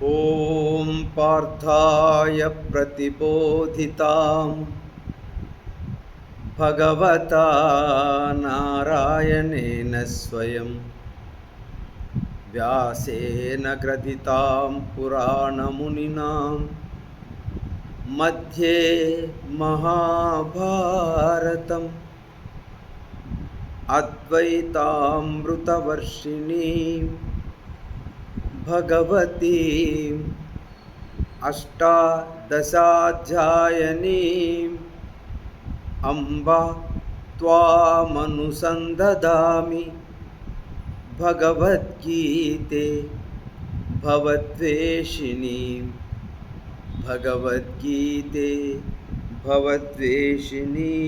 ॐ पार्थाय प्रतिबोधितां भगवता नारायणेन स्वयं व्यासेन ग्रथितां पुराणमुनिना मध्ये महाभारतम् अद्वैतामृतवर्षिणीं भगवतीम् अष्टादशाध्यायिनीम् अम्ब त्वामनुसन्दधामि भगवद्गीते भवद्वेषिणीं भगवद्गीते भवद्वेषिणीम्।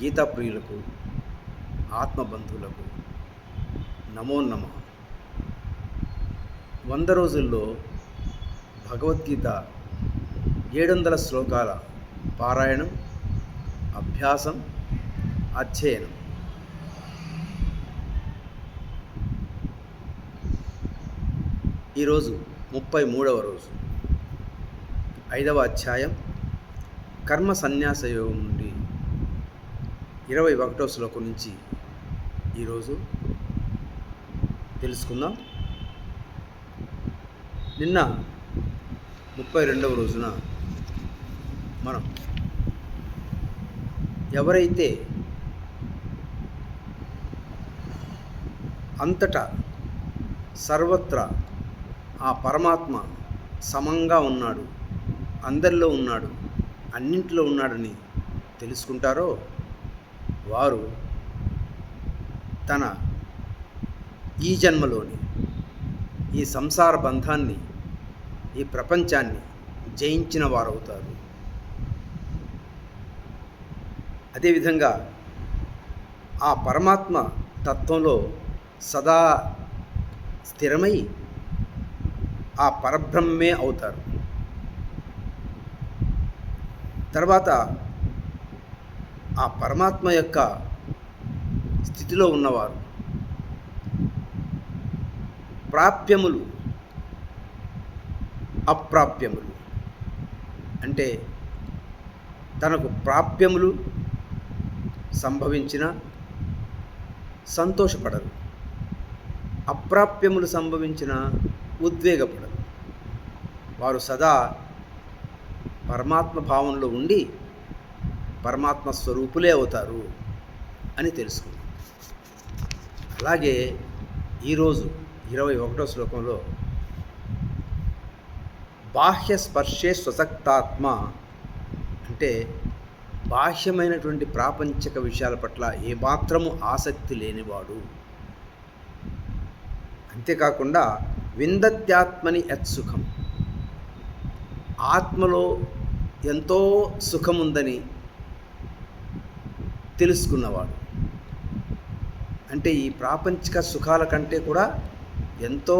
గీతా ప్రియులకు ఆత్మబంధువులకు నమో నమః. 100 రోజుల్లో భగవద్గీత 700 శ్లోకాల పారాయణం, అభ్యాసం, అధ్యయనం. ఈరోజు 33వ రోజు, 5వ అధ్యాయం కర్మ సన్యాస యోగం నుండి 21వ శ్లోకం నుంచి ఈరోజు తెలుసుకుందాం. నిన్న 32వ రోజున మనం ఎవరైతే అంతటా సర్వత్రా ఆ పరమాత్మ సమంగా ఉన్నాడు, అందరిలో ఉన్నాడు, అన్నింటిలో ఉన్నాడని తెలుసుకుంటారో వారు తన ఈ జన్మలోని ఈ సంసార బంధాన్ని, ఈ ప్రపంచాన్ని జయించిన వారవుతారు. అదేవిధంగా ఆ పరమాత్మ తత్వంలో సదా స్థిరమై ఆ పరబ్రహ్మే అవుతారు. తర్వాత ఆ పరమాత్మ యొక్క స్థితిలో ఉన్నవారు ప్రాప్యములు, అప్రాప్యములు అంటే తనకు ప్రాప్యములు సంభవించిన సంతోషపడరు, అప్రాప్యములు సంభవించిన ఉద్వేగపడరు. వారు సదా పరమాత్మ భావంలో ఉండి పరమాత్మ స్వరూపులే అవుతారు అని తెలుసుకుందాం. అలాగే ఈరోజు 21వ శ్లోకంలో బాహ్య స్పర్శే స్వసక్తాత్మ అంటే బాహ్యమైనటువంటి ప్రాపంచిక విషయాల పట్ల ఏమాత్రము ఆసక్తి లేనివాడు, అంతేకాకుండా విందత్యాత్మని యత్సుఖం ఆత్మలో ఎంతో సుఖముందని తెలుసుకున్నవాడు. అంటే ఈ ప్రాపంచిక సుఖాల కంటే కూడా ఎంతో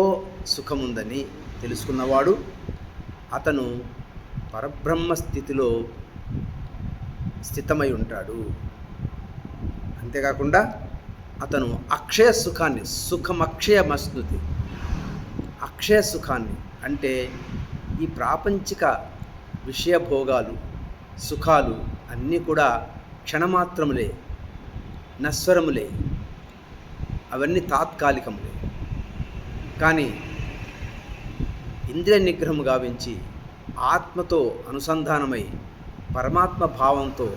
సుఖముందని తెలుసుకున్నవాడు అతను పరబ్రహ్మ స్థితిలో స్థితమై ఉంటాడు. అంతేకాకుండా అతను అక్షయ సుఖాన్ని, సుఖమక్షయమస్నుతి, అక్షయ సుఖాన్ని అంటే ఈ ప్రాపంచిక విషయభోగాలు, సుఖాలు అన్నీ కూడా క్షణమాత్రములే, నశ్వరములే, అవన్నీ తాత్కాలికములే. కానీ ఇంద్రియ నిగ్రహము గావించి ఆత్మతో అనుసంధానమై పరమాత్మ భావంతో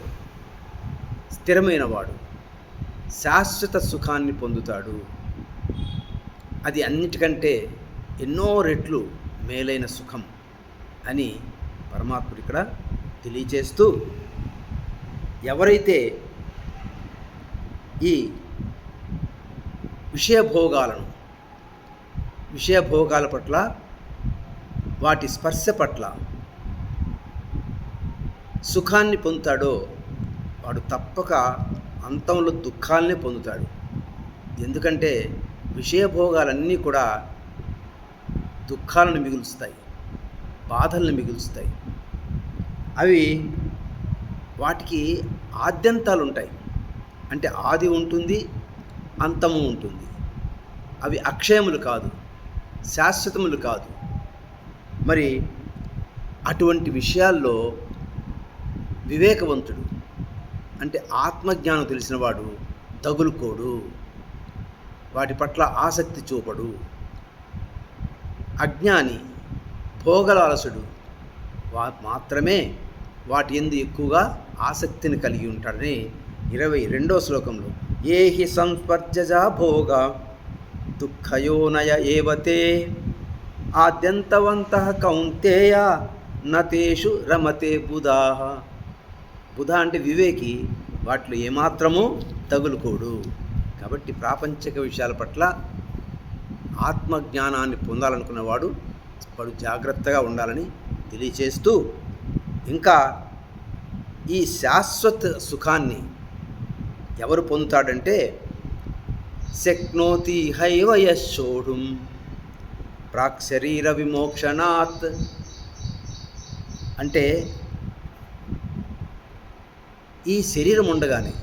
స్థిరమైన వాడు శాశ్వత సుఖాన్ని పొందుతాడు. అది అన్నిటికంటే ఎన్నో రెట్లు మేలైన సుఖం అని పరమాత్ముడు ఇక్కడ తెలియజేస్తూ, ఎవరైతే ఈ విషయభోగాల పట్ల, వాటి స్పర్శ పట్ల సుఖాన్ని పొందుతాడో వాడు తప్పక అంతంలో దుఃఖాలనే పొందుతాడు. ఎందుకంటే విషయభోగాలన్నీ కూడా దుఃఖాలను మిగులుస్తాయి, బాధలను మిగులుస్తాయి. అవి వాటికి ఆద్యంతాలు ఉంటాయి. అంటే ఆది ఉంటుంది, అంతము ఉంటుంది. అవి అక్షయములు కాదు, శాశ్వతములు కాదు. మరి అటువంటి విషయాల్లో వివేకవంతుడు అంటే ఆత్మజ్ఞానం తెలిసినవాడు తగులుకోడు, వాటి పట్ల ఆసక్తి చూపడు. అజ్ఞాని భోగలాలసుడు మాత్రమే వాటి యందు ఎక్కువగా ఆసక్తిని కలిగి ఉంటాడని 22వ శ్లోకంలో ఏహి సంస్పర్జజా భోగ దుఃఖయోనయ ఏవతే ఆద్యంతవంతః కౌంతేయ నతేషు రమతే బుధాః. బుధ అంటే వివేకి, వాటిలో ఏమాత్రమూ తగులుకోడు. కాబట్టి ప్రాపంచిక విషయాల పట్ల ఆత్మజ్ఞానాన్ని పొందాలనుకున్నవాడు వాడు జాగ్రత్తగా ఉండాలని తెలియచేస్తూ, ఇంకా ఈ శాశ్వత సుఖాన్ని ఎవరు పొందుతాడంటే శక్నోతి హైవ యశోఢుం ప్రాక్ శరీర విమోక్షణాత్. అంటే ఈ శరీరం ఉండగానే,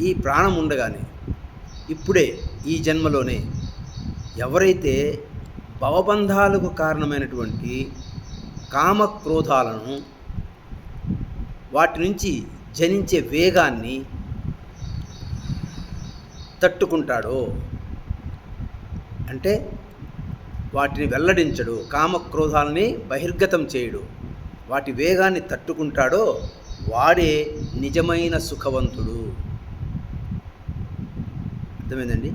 ఈ ప్రాణం ఉండగానే, ఇప్పుడే ఈ జన్మలోనే ఎవరైతే భవబంధాలకు కారణమైనటువంటి కామక్రోధాలను, వాటి నుంచి జనించే వేగాన్ని తట్టుకుంటాడో, అంటే వాటిని వెల్లడించడు, కామక్రోధాలని బహిర్గతం చేయడు, వాటి వేగాన్ని తట్టుకుంటాడో వాడే నిజమైన సుఖవంతుడు. అర్థమైందండి?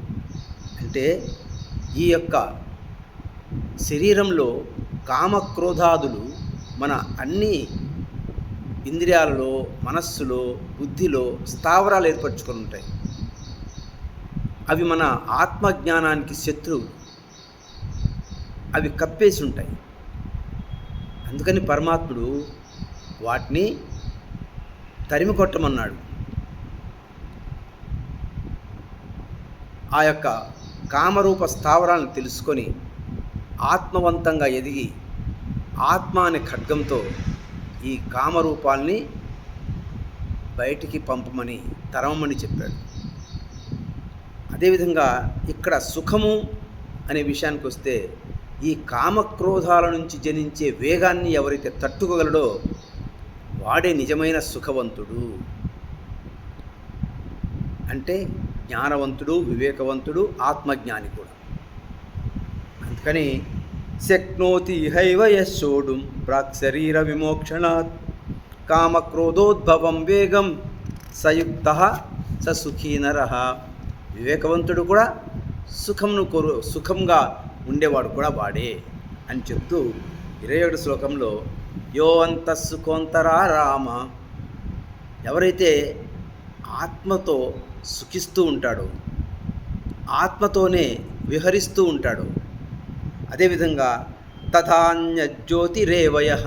అంటే ఈ యొక్క శరీరంలో కామక్రోధాదులు మన అన్ని ఇంద్రియాలలో, మనస్సులో, బుద్ధిలో స్థావరాలు ఏర్పరచుకొని ఉంటాయి. అవి మన ఆత్మజ్ఞానానికి శత్రువులు, అవి కప్పేసి ఉంటాయి. అందుకని పరమాత్ముడు వాటిని తరిమి కొట్టమన్నాడు. ఆ యొక్క కామరూప స్థావరాలను తెలుసుకొని ఆత్మవంతంగా ఎదిగి ఆత్మ అనే ఖడ్గంతో ఈ కామరూపాల్ని బయటికి పంపమని, తరమమని చెప్పాడు. అదేవిధంగా ఇక్కడ సుఖము అనే విషయానికి వస్తే, ఈ కామక్రోధాల నుంచి జనించే వేగాన్ని ఎవరైతే తట్టుకోగలడో వాడే నిజమైన సుఖవంతుడు. అంటే జ్ఞానవంతుడు, వివేకవంతుడు, ఆత్మజ్ఞాని కూడా. అందుకని శక్నోతి హైవ యశోఢుం ప్రాక్ శరీర విమోక్షణాత్ కామక్రోధోద్భవం వేగం సయుక్తః స సుఖీ నరః. వివేకవంతుడు కూడా సుఖంగా ఉండేవాడు కూడా వాడే అని చెప్తూ 21 శ్లోకంలో యో అంతఃసుఖోంతరా రామ, ఎవరైతే ఆత్మతో సుఖిస్తూ ఉంటాడో, ఆత్మతోనే విహరిస్తూ ఉంటాడో, అదేవిధంగా తథాన్యజ్యోతిరేవయః,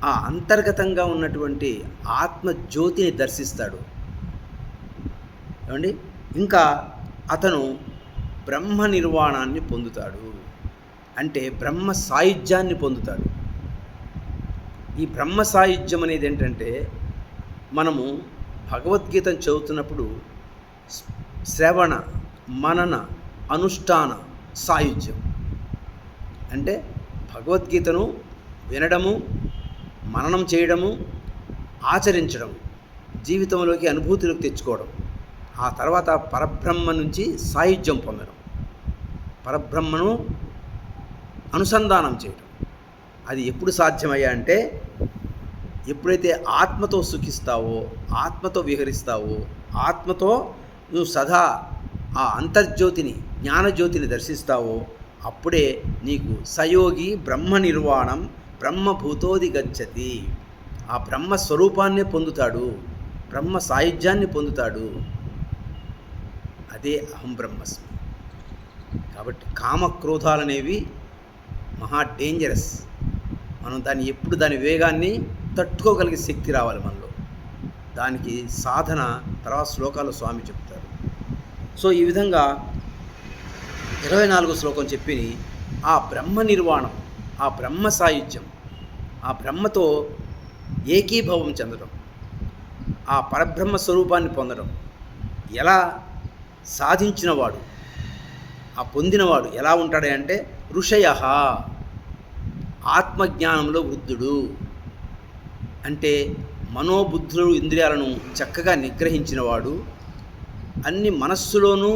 ఆ అంతర్గతంగా ఉన్నటువంటి ఆత్మజ్యోతిని దర్శిస్తాడు. ఏమండి? ఇంకా అతను బ్రహ్మ నిర్వాణాన్ని పొందుతాడు, అంటే బ్రహ్మ సాయుధ్యాన్ని పొందుతాడు. ఈ బ్రహ్మ సాయుధ్యం అనేది ఏంటంటే, మనము భగవద్గీతను చదువుతున్నప్పుడు శ్రవణ, మనన, అనుష్ఠాన సాయుధ్యం అంటే భగవద్గీతను వినడము, మననం చేయడము, ఆచరించడం, జీవితంలోకి అనుభూతిలోకి తెచ్చుకోవడం, ఆ తర్వాత పరబ్రహ్మ నుంచి సాయుధ్యం పొందడం, పరబ్రహ్మను అనుసంధానం చేయడం. అది ఎప్పుడు సాధ్యమయ్యా అంటే, ఎప్పుడైతే ఆత్మతో సుఖిస్తావో, ఆత్మతో విహరిస్తావో, ఆత్మతో నువ్వు సదా ఆ అంతర్జ్యోతిని, జ్ఞానజ్యోతిని దర్శిస్తావో, అప్పుడే నీకు సయోగి బ్రహ్మ నిర్వాణం బ్రహ్మభూతోది గచ్చతి, ఆ బ్రహ్మ స్వరూపాన్నే పొందుతాడు, బ్రహ్మ సాయుధ్యాన్ని పొందుతాడు. అదే అహం బ్రహ్మస్మి. కాబట్టి కామక్రోధాలనేవి మహా డేంజరస్. మనం దాని వేగాన్ని తట్టుకోగలిగే శక్తి రావాలి మనలో. దానికి సాధన తర్వాత శ్లోకాలు స్వామి చెప్తారు. సో ఈ విధంగా 24వ శ్లోకం చెప్పి ఆ బ్రహ్మ నిర్వాణం, ఆ బ్రహ్మ సాయుధ్యం, ఆ బ్రహ్మతో ఏకీభవం చెందడం, ఆ పరబ్రహ్మ స్వరూపాన్ని పొందడం, ఎలా సాధించినవాడు, ఆ పొందినవాడు ఎలా ఉంటాడు అంటే ఋషయ, ఆత్మజ్ఞానంలో వృద్ధుడు. అంటే మనోబుద్ధులు ఇంద్రియాలను చక్కగా నిగ్రహించినవాడు, అన్ని మనస్సులోనూ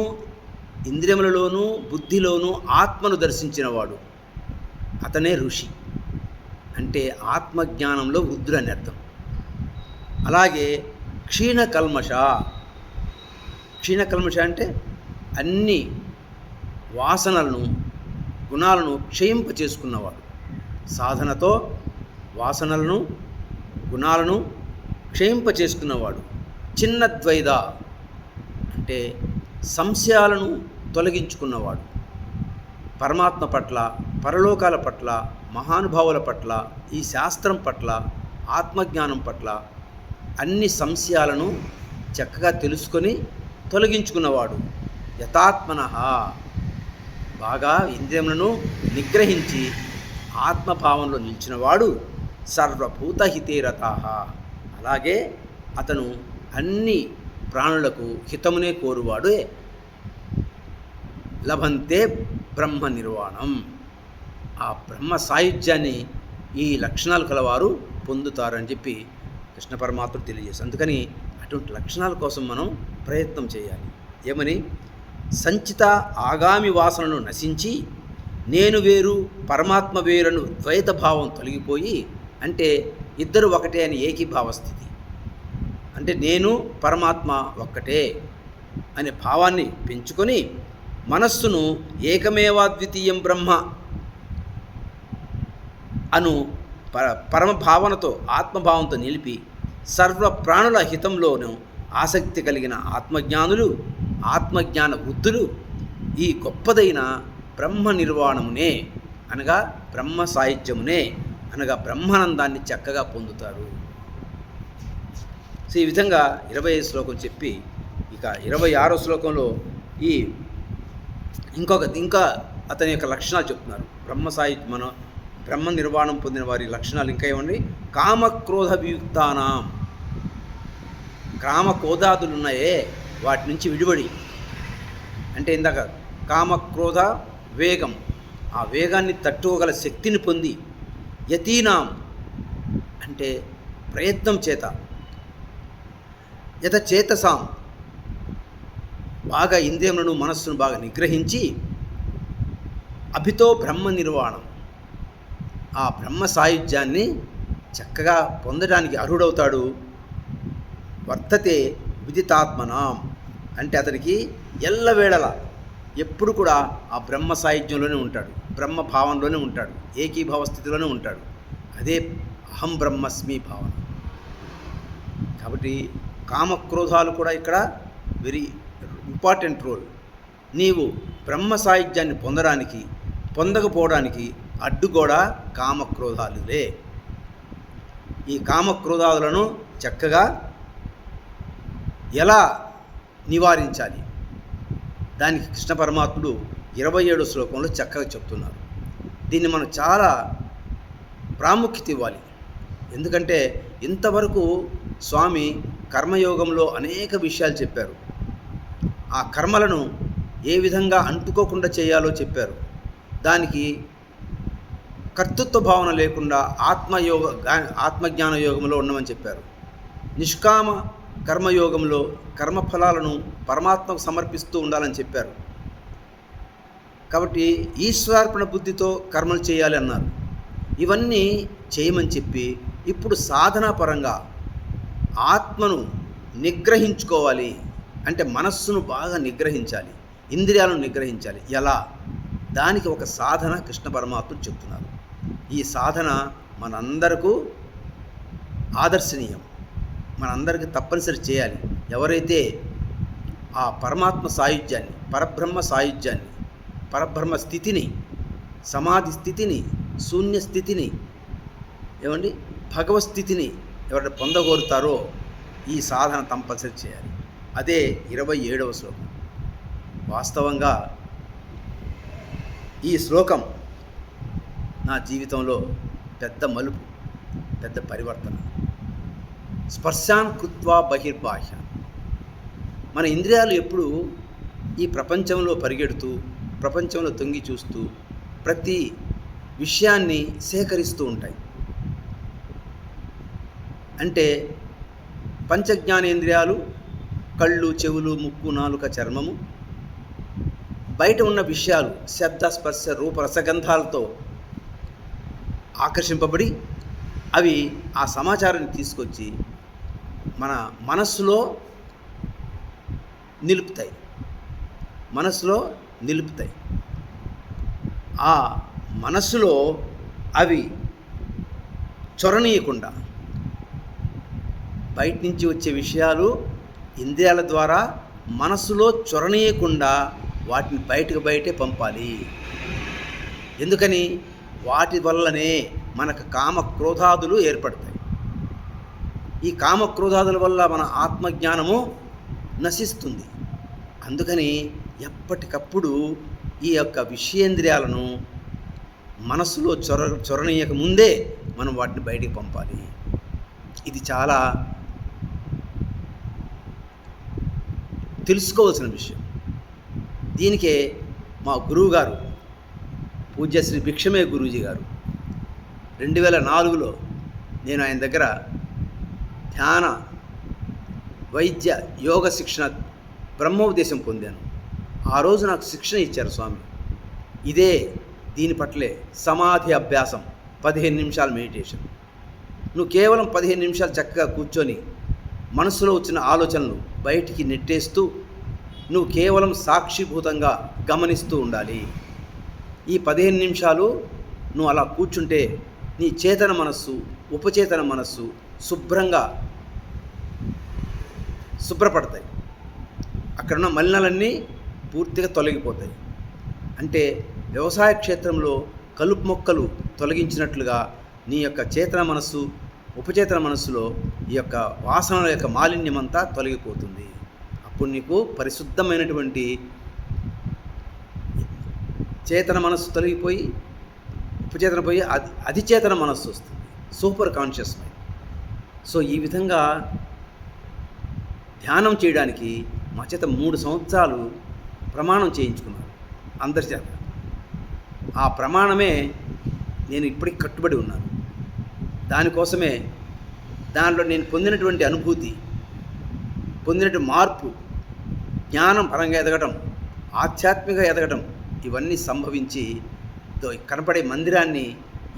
ఇంద్రియములలోనూ బుద్ధిలోనూ ఆత్మను దర్శించినవాడు, అతనే ఋషి. అంటే ఆత్మజ్ఞానంలో వృద్ధుడు అని అర్థం. అలాగే క్షీణకల్మష అంటే అన్ని వాసనలను గుణాలను క్షయింపచేసుకున్నవాడు. సాధనతో వాసనలను గుణాలను క్షయింపచేసుకున్నవాడు. చిన్న ద్వైద అంటే సంశయాలను తొలగించుకున్నవాడు. పరమాత్మ పట్ల, పరలోకాల పట్ల, మహానుభావుల పట్ల, ఈ శాస్త్రం పట్ల, ఆత్మజ్ఞానం పట్ల అన్ని సంశయాలను చక్కగా తెలుసుకొని తొలగించుకున్నవాడు. యథాత్మనః, బాగా ఇంద్రియములను నిగ్రహించి ఆత్మభావంలో నిలిచినవాడు. సర్వభూతహితేరతాః, అలాగే అతను అన్ని ప్రాణులకు హితమునే కోరువాడే. లభంతే బ్రహ్మ నిర్వాణం, ఆ బ్రహ్మ సాయుధ్యాన్ని ఈ లక్షణాలు కలవారు పొందుతారని చెప్పి కృష్ణ పరమాత్ముడు తెలియజేశారు. అందుకని అటువంటి లక్షణాల కోసం మనం ప్రయత్నం చేయాలి. ఏమని? సంచిత ఆగామి వాసనను నశించి నేను వేరు పరమాత్మ వేరను ద్వైత భావం తొలగిపోయి, అంటే ఇద్దరు ఒకటే అని ఏకీభావ స్థితి. అంటే నేను పరమాత్మ ఒక్కటే అనే భావాన్ని పెంచుకొని మనస్సును ఏకమేవాద్వితీయం బ్రహ్మ అను పరమభావనతో ఆత్మభావంతో నిలిపి సర్వ ప్రాణుల హితంలోనూ ఆసక్తి కలిగిన ఆత్మజ్ఞానులు, ఆత్మజ్ఞాన వృద్ధులు ఈ గొప్పదైన బ్రహ్మ నిర్వాణమునే అనగా బ్రహ్మ సాయుధ్యమునే అనగా బ్రహ్మానందాన్ని చక్కగా పొందుతారు. సో ఈ విధంగా 25 శ్లోకం చెప్పి ఇక 26వ శ్లోకంలో ఈ ఇంకా అతని యొక్క లక్షణాలు చెప్తున్నారు. బ్రహ్మ నిర్వాణం పొందిన వారి లక్షణాలు ఇంకా ఏమండి? కామక్రోధ వియుక్తానాం, కామక్రోధాదులు ఉన్నాయే వాటి నుంచి విడిపడి, అంటే ఇందాక కామక్రోధ వేగం, ఆ వేగాన్ని తట్టుకోగల శక్తిని పొంది, యతీనాం అంటే ప్రయత్నం చేత, యతచేతసాం బాగా ఇంద్రియములను మనస్సును బాగా నిగ్రహించి, అభితో బ్రహ్మ నిర్వాణం ఆ బ్రహ్మ సాయుధ్యాన్ని చక్కగా పొందడానికి అర్హుడవుతాడు. వర్తతే విదితాత్మనాం అంటే అతనికి ఎల్లవేళల ఎప్పుడు కూడా ఆ బ్రహ్మ సాయుధ్యంలోనే ఉంటాడు, బ్రహ్మ భావంలోనే ఉంటాడు, ఏకీభావ స్థితిలోనే ఉంటాడు. అదే అహం బ్రహ్మస్మి భావన. కాబట్టి కామక్రోధాలు కూడా ఇక్కడ వెరీ ఇంపార్టెంట్ రోల్. నీవు బ్రహ్మ సాయుధ్యాన్ని పొందకపోవడానికి అడ్డు కూడా కామక్రోధాలులే. ఈ కామక్రోధాలను చక్కగా ఎలా నివారించాలి దానికి కృష్ణ పరమాత్ముడు 27వ శ్లోకంలో చక్కగా చెప్తున్నారు. దీన్ని మనం చాలా ప్రాముఖ్యత ఇవ్వాలి. ఎందుకంటే ఇంతవరకు స్వామి కర్మయోగంలో అనేక విషయాలు చెప్పారు. ఆ కర్మలను ఏ విధంగా అంటుకోకుండా చేయాలో చెప్పారు. దానికి కర్తృత్వ భావన లేకుండా ఆత్మజ్ఞాన యోగంలో ఉండమని చెప్పారు. నిష్కామ కర్మయోగంలో కర్మఫలాలను పరమాత్మకు సమర్పిస్తూ ఉండాలని చెప్పారు. కాబట్టి ఈశ్వరార్పణ బుద్ధితో కర్మలు చేయాలి అన్నారు. ఇవన్నీ చేయమని చెప్పి ఇప్పుడు సాధనాపరంగా ఆత్మను నిగ్రహించుకోవాలి. అంటే మనస్సును బాగా నిగ్రహించాలి, ఇంద్రియాలను నిగ్రహించాలి. ఎలా? దానికి ఒక సాధన కృష్ణ పరమాత్ముడు చెప్తున్నారు. ఈ సాధన మనందరకు ఆదర్శనీయం, మనందరికీ తప్పనిసరి చేయాలి. ఎవరైతే ఆ పరమాత్మ సాయుధ్యాన్ని, పరబ్రహ్మ సాయుధ్యాన్ని, పరబ్రహ్మ స్థితిని, సమాధి స్థితిని, శూన్య స్థితిని, ఏమండి భగవత్ స్థితిని ఎవరైతే పొందగోరుతారో ఈ సాధన తప్పనిసరి చేయాలి. అదే 27వ శ్లోకం. వాస్తవంగా ఈ శ్లోకం నా జీవితంలో పెద్ద మలుపు, పెద్ద పరివర్తన. స్పర్శాన్ కృత్వా బహిర్బాహ్య, మన ఇంద్రియాలు ఎప్పుడు ఈ ప్రపంచంలో పరిగెడుతూ, ప్రపంచంలో తొంగి చూస్తూ ప్రతి విషయాన్ని సేకరిస్తూ ఉంటాయి. అంటే పంచజ్ఞానేంద్రియాలు కళ్ళు, చెవులు, ముక్కు, నాలుక, చర్మము బయట ఉన్న విషయాలు శబ్ద, స్పర్శ, రూప, రసగంధాలతో ఆకర్షింపబడి అవి ఆ సమాచారాన్ని తీసుకొచ్చి మన మనస్సులో నిలుపుతాయి. ఆ మనస్సులో అవి చొరనీయకుండా బయట నుంచి వచ్చే విషయాలు ఇంద్రియాల ద్వారా మనస్సులో చొరనీయకుండా వాటిని బయటే పంపాలి. ఎందుకని? వాటి వల్లనే మనకు కామక్రోధాదులు ఏర్పడతాయి. ఈ కామక్రోధాదుల వల్ల మన ఆత్మజ్ఞానము నశిస్తుంది. అందుకని ఎప్పటికప్పుడు ఈ యొక్క విషయేంద్రియాలను మనస్సులో చొరనీయక ముందే మనం వాటిని బయటికి పంపాలి. ఇది చాలా తెలుసుకోవాల్సిన విషయం. దీనికే మా గురువు గారు పూజ్యశ్రీ భిక్షమే గురూజీ గారు 2004లో నేను ఆయన దగ్గర ధ్యాన, వైద్య, యోగ శిక్షణ బ్రహ్మోపదేశం పొందాను. ఆ రోజు నాకు శిక్షణ ఇచ్చారు స్వామి. దీని పట్లే సమాధి అభ్యాసం, 15 నిమిషాల మెడిటేషన్. నువ్వు కేవలం 15 నిమిషాలు చక్కగా కూర్చొని మనసులో వచ్చిన ఆలోచనలు బయటికి నెట్టేస్తూ నువ్వు కేవలం సాక్షిభూతంగా గమనిస్తూ ఉండాలి. ఈ 15 నిమిషాలు నువ్వు అలా కూర్చుంటే నీ చేతన మనస్సు, ఉపచేతన మనస్సు శుభ్రపడతాయి. అక్కడున్న మలినాలన్నీ పూర్తిగా తొలగిపోతాయి. అంటే వ్యవసాయ క్షేత్రంలో కలుపు మొక్కలు తొలగించినట్లుగా నీ యొక్క చేతన మనస్సు, ఉపచేతన మనస్సులో ఈ యొక్క వాసనల యొక్క మాలిన్యం అంతా తొలగిపోతుంది. అప్పుడు నీకు పరిశుద్ధమైనటువంటి చేతన మనస్సు తొలగిపోయి ఉపచేతన పోయి అధిచేతన మనస్సు వస్తుంది, సూపర్ కాన్షియస్ మైండ్. సో ఈ విధంగా ధ్యానం చేయడానికి మా చేత 3 సంవత్సరాలు ప్రమాణం చేయించుకున్నారు అందరి చేత. ఆ ప్రమాణమే నేను ఇప్పటికి కట్టుబడి ఉన్నాను. దానికోసమే దానిలో నేను పొందినటువంటి అనుభూతి, పొందినటువంటి మార్పు, జ్ఞానం పరంగా ఎదగటం, ఆధ్యాత్మిక ఎదగటం ఇవన్నీ సంభవించి కనపడే మందిరాన్ని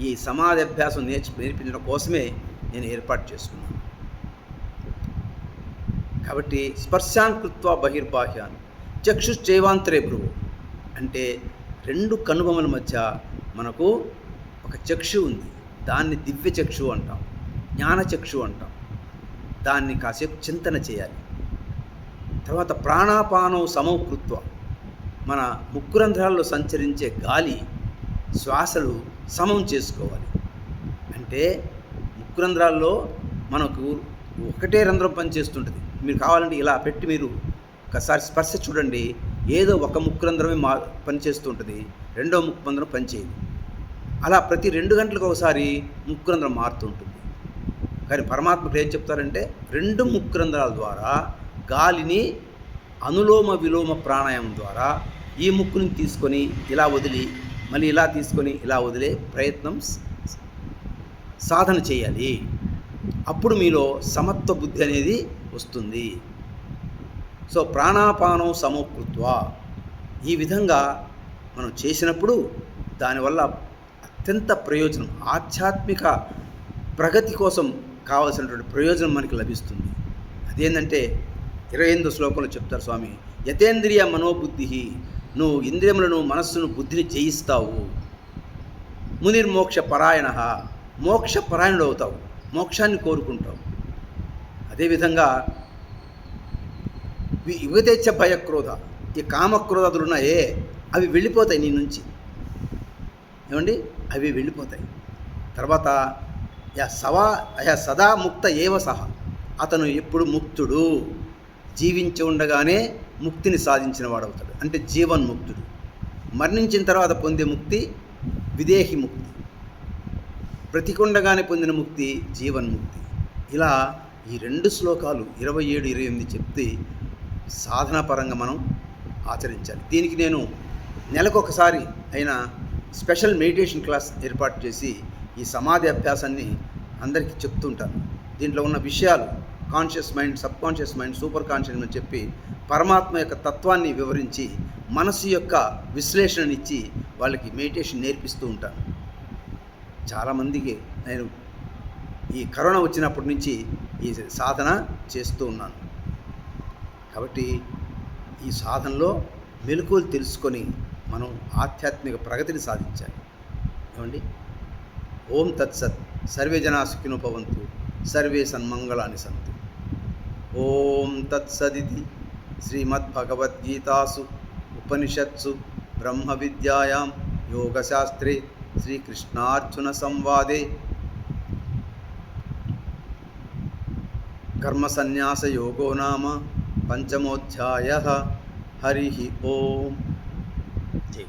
ఈ సమాధి అభ్యాసం నేర్పించడం కోసమే నేను ఏర్పాటు చేసుకున్నాను. కాబట్టి స్పర్శాన్ కృత్వా బహిర్బాహ్యాన్ చక్షుశ్చైవాంతరే భ్రువు అంటే 2 కనుబొమల మధ్య మనకు ఒక చక్షు ఉంది. దాన్ని దివ్య చక్షు అంటాం, జ్ఞానచక్షు అంటాం. దాన్ని కాసేపు చింతన చేయాలి. తర్వాత ప్రాణాపానం సమౌ కృత్వ మన ముక్కురంధ్రాల్లో సంచరించే గాలి శ్వాసలు సమం చేసుకోవాలి. అంటే ముక్కురంధ్రాల్లో మనకు ఒకటే రంధ్రం పనిచేస్తుంటుంది. మీరు కావాలంటే ఇలా పెట్టి మీరు ఒకసారి స్పర్శ చూడండి. ఏదో ఒక ముక్కురంధ్రమే పనిచేస్తూ ఉంటుంది, రెండో ముక్కురంధ్రం పనిచేయదు. అలా ప్రతి 2 గంటలకు ఒకసారి ముక్కురంధ్రం మారుతూ ఉంటుంది. కానీ పరమాత్మకు ఏం చెప్తారంటే 2 ముక్కురంధ్రాల ద్వారా గాలిని అనులోమ విలోమ ప్రాణాయామం ద్వారా ఈ ముక్కుని తీసుకొని ఇలా వదిలి, మళ్ళీ ఇలా తీసుకొని ఇలా వదిలే ప్రయత్నం సాధన చేయాలి. అప్పుడు మీలో సమత్వ బుద్ధి అనేది వస్తుంది. సో ప్రాణాపానం సమకృత్వ ఈ విధంగా మనం చేసినప్పుడు దానివల్ల అత్యంత ప్రయోజనం, ఆధ్యాత్మిక ప్రగతి కోసం కావాల్సినటువంటి ప్రయోజనం మనకి లభిస్తుంది. అదేంటంటే 28వ శ్లోకంలో చెప్తారు స్వామి, యతేంద్రియ మనోబుద్ధి, నువ్వు ఇంద్రియములను, మనస్సును, బుద్ధిని జయిస్తావు. మునిర్మోక్ష పరాయణ, మోక్ష పరాయణుడు అవుతావు, మోక్షాన్ని కోరుకుంటావు. అదేవిధంగా యుగతేచ్ఛ భయక్రోధ, ఈ కామక్రోధాదులు ఉన్నాయే అవి వెళ్ళిపోతాయి నీ నుంచి. ఏమండి? అవి వెళ్ళిపోతాయి. తర్వాత సదా ముక్త ఏవ సహ, అతను ఎప్పుడు ముక్తుడు, జీవించి ఉండగానే ముక్తిని సాధించిన వాడవుతాడు. అంటే జీవన్ముక్తుడు. మరణించిన తర్వాత పొందే ముక్తి విదేహి ముక్తి, బ్రతికుండగానే పొందిన ముక్తి జీవన్ముక్తి. ఇలా ఈ 2 శ్లోకాలు 27, 28 చెప్తే సాధన పరంగా మనం ఆచరించాలి. దీనికి నేను నెలకొకసారి అయినా స్పెషల్ మెడిటేషన్ క్లాస్ ఏర్పాటు చేసి ఈ సమాధి అభ్యాసాన్ని అందరికీ చెప్తుంటాను. దీంట్లో ఉన్న విషయాలు conscious mind, sub conscious mind, super conscious mind చెప్పి పరమాత్మ యొక్క తత్వాన్ని వివరించి మనసు యొక్క విశ్లేషణనిచ్చి వాళ్ళకి మెడిటేషన్ నేర్పిస్తూ ఉంటాను. చాలామందికి నేను ఈ కరోనా వచ్చినప్పటి నుంచి ఈ సాధన చేస్తూ ఉన్నాను. కాబట్టి ఈ సాధనలో మెలకువలు తెలుసుకొని మనం ఆధ్యాత్మిక ప్రగతిని సాధించాలి. ఏమండి? ఓం తత్సత్. సర్వే జనా సుఖినో భవంతు, సర్వే సన్మంగళాని సంతు. ఓం తత్సదితి శ్రీమద్భగవద్గీతాసు ఉపనిషత్సు బ్రహ్మ విద్యాయాం యోగశాస్త్రే శ్రీకృష్ణార్జున సంవాదే కర్మసన్యాస యోగో నామ పంచమోధ్యాయః. హరి ఓం. జై